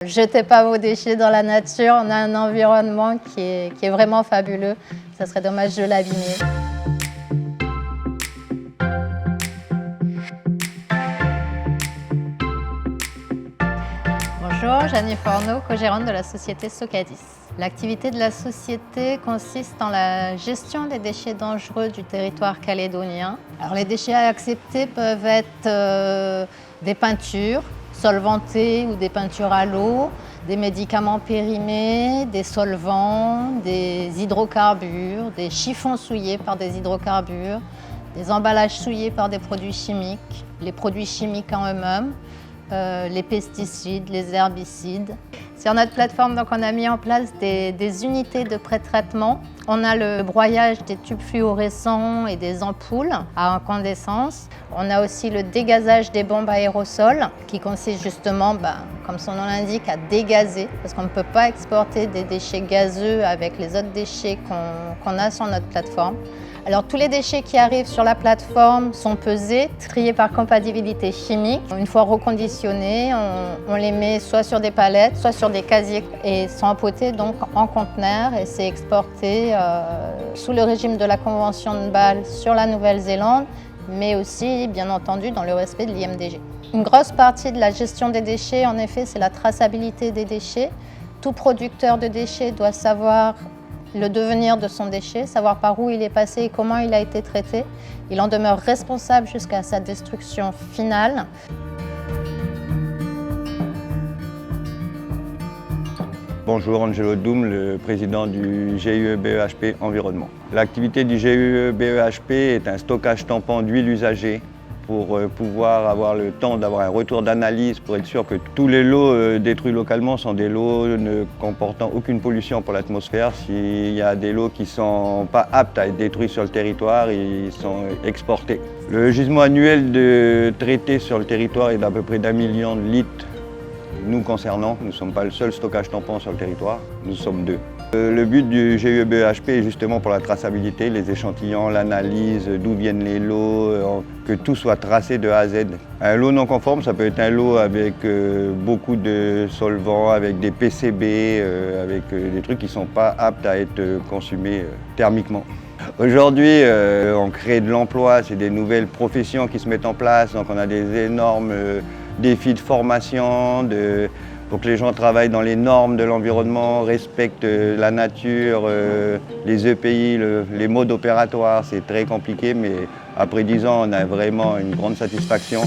Jetez pas vos déchets dans la nature, on a un environnement qui est vraiment fabuleux. Ça serait dommage de l'abîmer. Bonjour, Jeanne Forneau, co-gérante de la société Socadis. L'activité de la société consiste en la gestion des déchets dangereux du territoire calédonien. Alors, les déchets à accepter peuvent être des peintures solvantées ou des peintures à l'eau, des médicaments périmés, des solvants, des hydrocarbures, des chiffons souillés par des hydrocarbures, des emballages souillés par des produits chimiques, les produits chimiques en eux-mêmes, les pesticides, les herbicides. Sur notre plateforme, donc, on a mis en place des unités de pré-traitement. On a le broyage des tubes fluorescents et des ampoules à incandescence. On a aussi le dégazage des bombes aérosols qui consiste justement, comme son nom l'indique, à dégazer parce qu'on ne peut pas exporter des déchets gazeux avec les autres déchets qu'on a sur notre plateforme. Alors, tous les déchets qui arrivent sur la plateforme sont pesés, triés par compatibilité chimique. Une fois reconditionnés, on les met soit sur des palettes, soit sur des casiers et sont empotés donc en conteneurs et c'est exporté sous le régime de la Convention de Bâle sur la Nouvelle-Zélande, mais aussi, bien entendu, dans le respect de l'IMDG. Une grosse partie de la gestion des déchets, en effet, c'est la traçabilité des déchets. Tout producteur de déchets doit savoir le devenir de son déchet, savoir par où il est passé et comment il a été traité. Il en demeure responsable jusqu'à sa destruction finale. Bonjour, Angelo Doum, le président du GIE-BEHP Environnement. L'activité du GIE-BEHP est un stockage tampon d'huile usagée pour pouvoir avoir le temps d'avoir un retour d'analyse pour être sûr que tous les lots détruits localement sont des lots ne comportant aucune pollution pour l'atmosphère. S'il y a des lots qui ne sont pas aptes à être détruits sur le territoire, ils sont exportés. Le gisement annuel de traités sur le territoire est d'à peu près d'1 million de litres. Nous concernant, nous ne sommes pas le seul stockage tampon sur le territoire, nous sommes deux. Le but du GIE-BEHP est justement pour la traçabilité, les échantillons, l'analyse, d'où viennent les lots, que tout soit tracé de A à Z. Un lot non conforme, ça peut être un lot avec beaucoup de solvants, avec des PCB, avec des trucs qui ne sont pas aptes à être consumés thermiquement. Aujourd'hui, on crée de l'emploi, c'est des nouvelles professions qui se mettent en place, donc on a des énormes défis de formation, pour que les gens travaillent dans les normes de l'environnement, respectent la nature, les EPI, les modes opératoires. C'est très compliqué, mais après 10 ans, on a vraiment une grande satisfaction.